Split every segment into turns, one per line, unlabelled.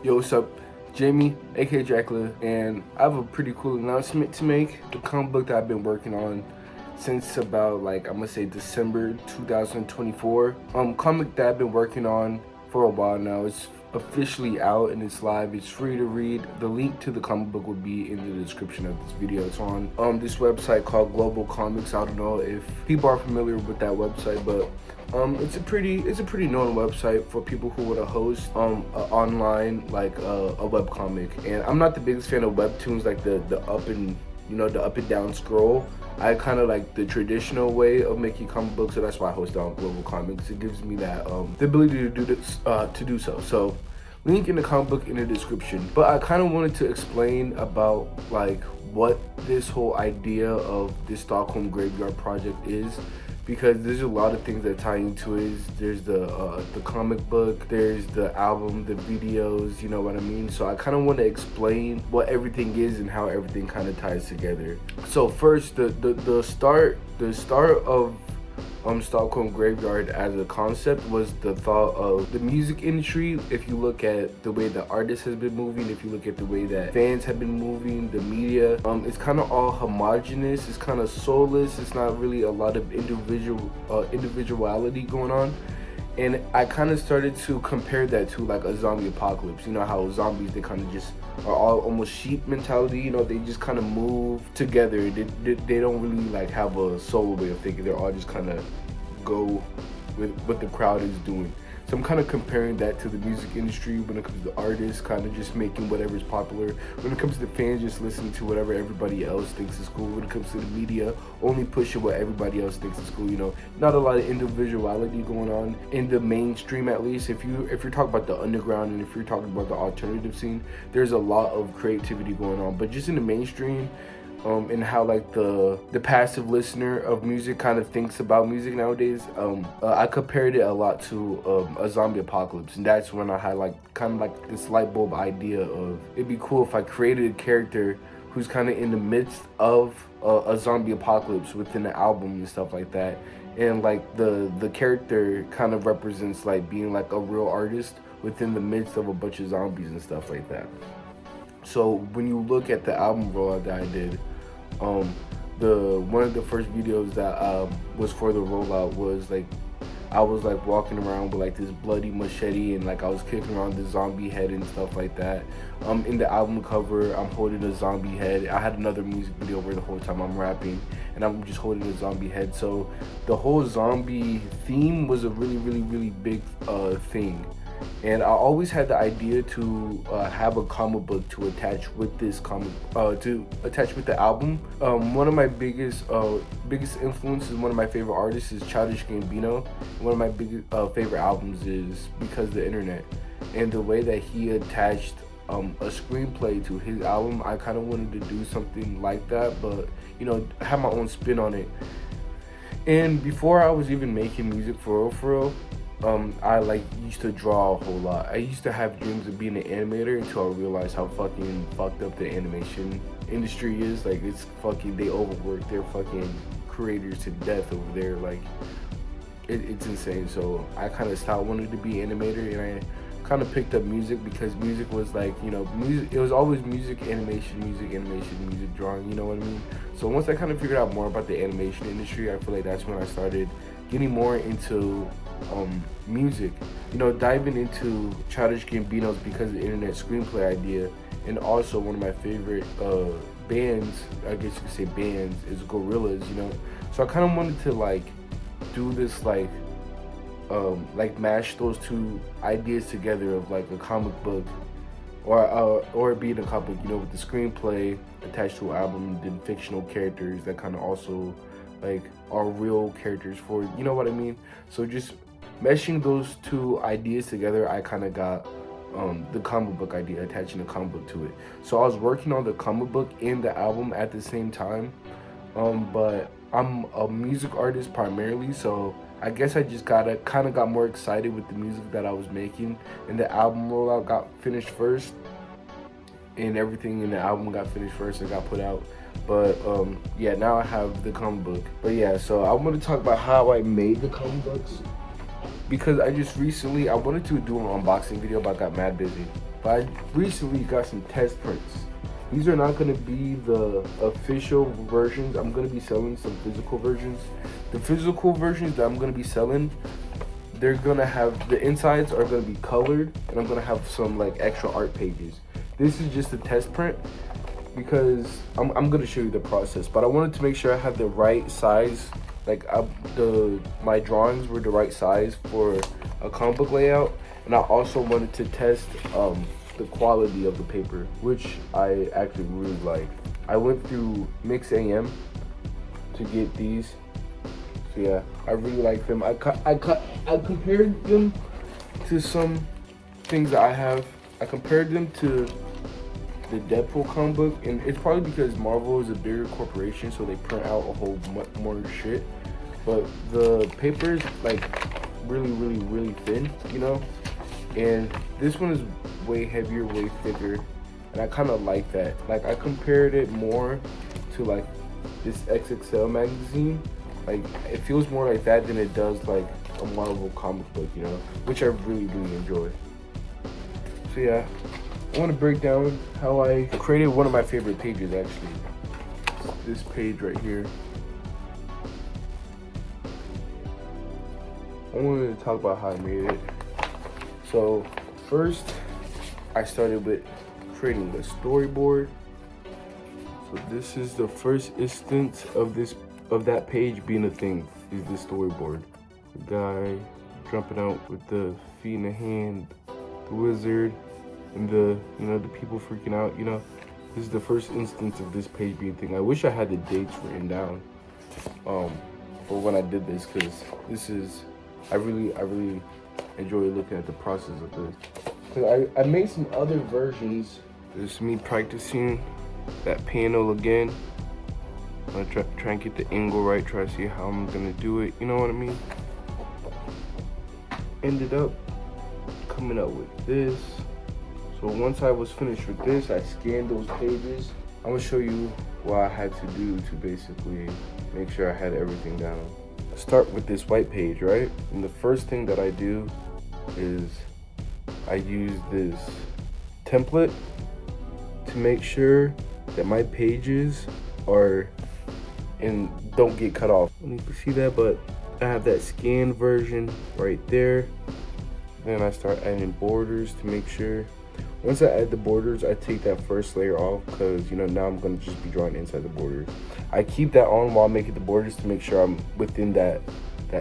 Yo, what's up? Jamie, aka Dracula, and I have a pretty cool announcement to make. The comic book that I've been working on since about I'm gonna say December 2024. Comic that I've been working on for a while now. It's officially out and it's live. It's free to read. The link to the comic book will be in the description of this video. It's on this website called Global Comics. I don't know if people are familiar with that website, but it's a pretty known website for people who want to host online a web comic. And I'm not the biggest fan of webtoons, like the up and the up and down scroll. I kind of like the traditional way of making comic books, so that's why I host it on Global Comics. It gives me that the ability to do this to do so. So link in the comic book in the description. But I kind of wanted to explain about what this whole idea of this Stockholm Graveyard project is, because there's a lot of things that tie into it. There's the comic book, there's the album, the videos, you know what I mean? So I kind of want to explain what everything is and how everything kind of ties together. So first, the start of Stockholm Graveyard as a concept was the thought of the music industry. If you look at the way the artist has been moving, if you look at the way that fans have been moving, the media, it's kind of all homogenous, it's kind of soulless, it's not really a lot of individuality going on. And I kind of started to compare that to like a zombie apocalypse. You know how zombies, they kind of just are all almost sheep mentality. You know, they just kind of move together. They don't really have a solo way of thinking. They're all just kind of go with what the crowd is doing. So I'm kind of comparing that to the music industry when it comes to artists kind of just making whatever's popular. When it comes to the fans, just listening to whatever everybody else thinks is cool. When it comes to the media, only pushing what everybody else thinks is cool. You know, not a lot of individuality going on in the mainstream, at least. If you're talking about the underground and if you're talking about the alternative scene, there's a lot of creativity going on. But just in the mainstream, and how the passive listener of music kind of thinks about music nowadays, I compared it a lot to a zombie apocalypse, and that's when I had kind of this light bulb idea of it'd be cool if I created a character who's kind of in the midst of a zombie apocalypse within the album and stuff like that, and the character kind of represents being a real artist within the midst of a bunch of zombies and stuff like that. So when you look at the album rollout that I did, the one of the first videos that was for the rollout was I was walking around with this bloody machete, and I was kicking around the zombie head and stuff like that. In the album cover, I'm holding a zombie head. I had another music video where the whole time I'm rapping and I'm just holding a zombie head. So the whole zombie theme was a really big thing. And I always had the idea to have a comic book to attach with this with the album. One of my biggest influences, one of my favorite artists is Childish Gambino. One of my favorite albums is Because the Internet, and the way that he attached a screenplay to his album, I kind of wanted to do something like that, but have my own spin on it. And before I was even making music for real, I used to draw a whole lot. I used to have dreams of being an animator until I realized how fucking fucked up the animation industry is. It's fucking, they overwork their fucking creators to death over there. It's insane. So I kind of stopped wanting to be an animator, and I kind of picked up music because music was music. It was always music, animation, music drawing. You know what I mean? So once I kind of figured out more about the animation industry, I feel like that's when I started getting more into music, diving into Childish Gambino's Because the Internet screenplay idea. And also one of my favorite bands, I guess you could say bands, is Gorillaz. So I kind of wanted to do this mash those two ideas together of a comic book or being a comic book, with the screenplay attached to an album, then fictional characters that kind of also are real characters for, you know what I mean? So just meshing those two ideas together, I kind of got the comic book idea, attaching a comic book to it. So I was working on the comic book and the album at the same time, but I'm a music artist primarily, so I guess I just kind of got more excited with the music that I was making, and the album rollout got finished first, and everything in the album got finished first and got put out. But yeah, now I have the comic book. But yeah, so I want to talk about how I made the comic books, because I just recently, I wanted to do an unboxing video, but I got mad busy. But I recently got some test prints. These are not going to be the official versions. I'm going to be selling some physical versions. The physical versions that I'm going to be selling, they're going to have, the insides are going to be colored, and I'm going to have some like extra art pages. This is just a test print because I'm going to show you the process, but I wanted to make sure I had the right size, like my drawings were the right size for a comic book layout, and I also wanted to test the quality of the paper, which I actually really like. I went through Mix AM to get these, so yeah, I really like them. I compared them to some things that I have. I compared them to the Deadpool comic book, and it's probably because Marvel is a bigger corporation, so they print out a whole much more shit. But the paper is like really thin, you know. And this one is way heavier, way thicker, and I kind of like that. Like I compared it more to like this XXL magazine. Like it feels more like that than it does like a Marvel comic book, you know, which I really enjoy. So yeah, I want to break down how I created one of my favorite pages actually. This page right here. I wanted to talk about how I made it. So first, I started with creating the storyboard. So this is the first instance of that page being a thing, is the storyboard. The guy jumping out with the feet in the hand, the wizard, and the people freaking out, you know. This is the first instance of this page being a thing. I wish I had the dates written down for when I did this, because this is, I really enjoy looking at the process of this. Cause I made some other versions. This is me practicing that panel again. I'm gonna try and get the angle right, try to see how I'm gonna do it, you know what I mean? Ended up coming up with this. So once I was finished with this, I scanned those pages. I'm gonna show you what I had to do to basically make sure I had everything down. Start with this white page, right? And the first thing that I do is I use this template to make sure that my pages are and don't get cut off. I don't know if you see that, but I have that scanned version right there. Then I start adding borders to make sure. Once I add the borders, I take that first layer off because, you know, now I'm gonna just be drawing inside the borders. I keep that on while making the borders to make sure I'm within that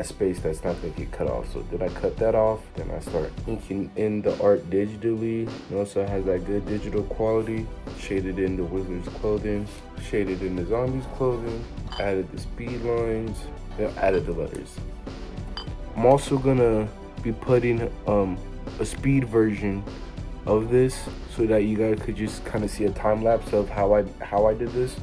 space that's not gonna get cut off. So then I cut that off, then I start inking in the art digitally. It also has that good digital quality. Shaded in the wizard's clothing, shaded in the zombie's clothing, added the speed lines, then added the letters. I'm also gonna be putting a speed version of this so that you guys could just kind of see a time lapse of how I did this.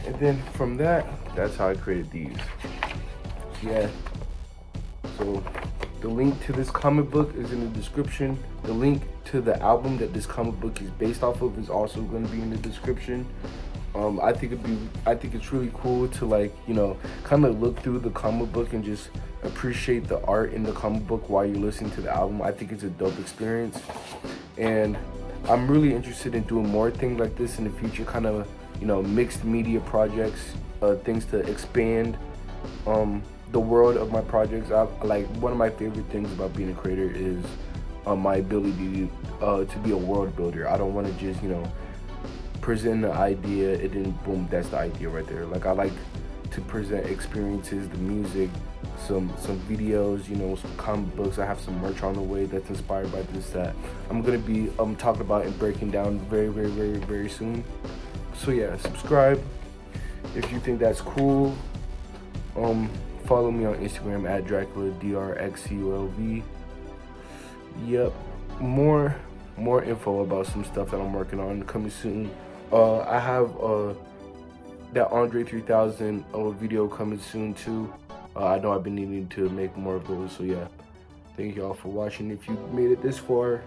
And then from that, that's how I created these. Yeah. So The link to this comic book is in the description. The link to the album that this comic book is based off of is also going to be in the description. I think it's really cool to, like, you know, kind of look through the comic book and just appreciate the art in the comic book while you're listening to the album. I think it's a dope experience, and I'm really interested in doing more things like this in the future, kind of, you know, mixed media projects, things to expand the world of my projects. Like, one of my favorite things about being a creator is my ability to be a world builder. I don't want to just, you know, present the idea and then boom, that's the idea right there. Like, I like to present experiences, the music, some videos, you know, some comic books. I have some merch on the way that's inspired by this that I'm gonna be talking about and breaking down very soon. So yeah, subscribe if you think that's cool. Follow me on Instagram at Dracula, DRXCULV. Yep, more info about some stuff that I'm working on coming soon. I have that Andre 3000 video coming soon too. I know I've been needing to make more of those, so yeah. Thank y'all for watching. If you made it this far,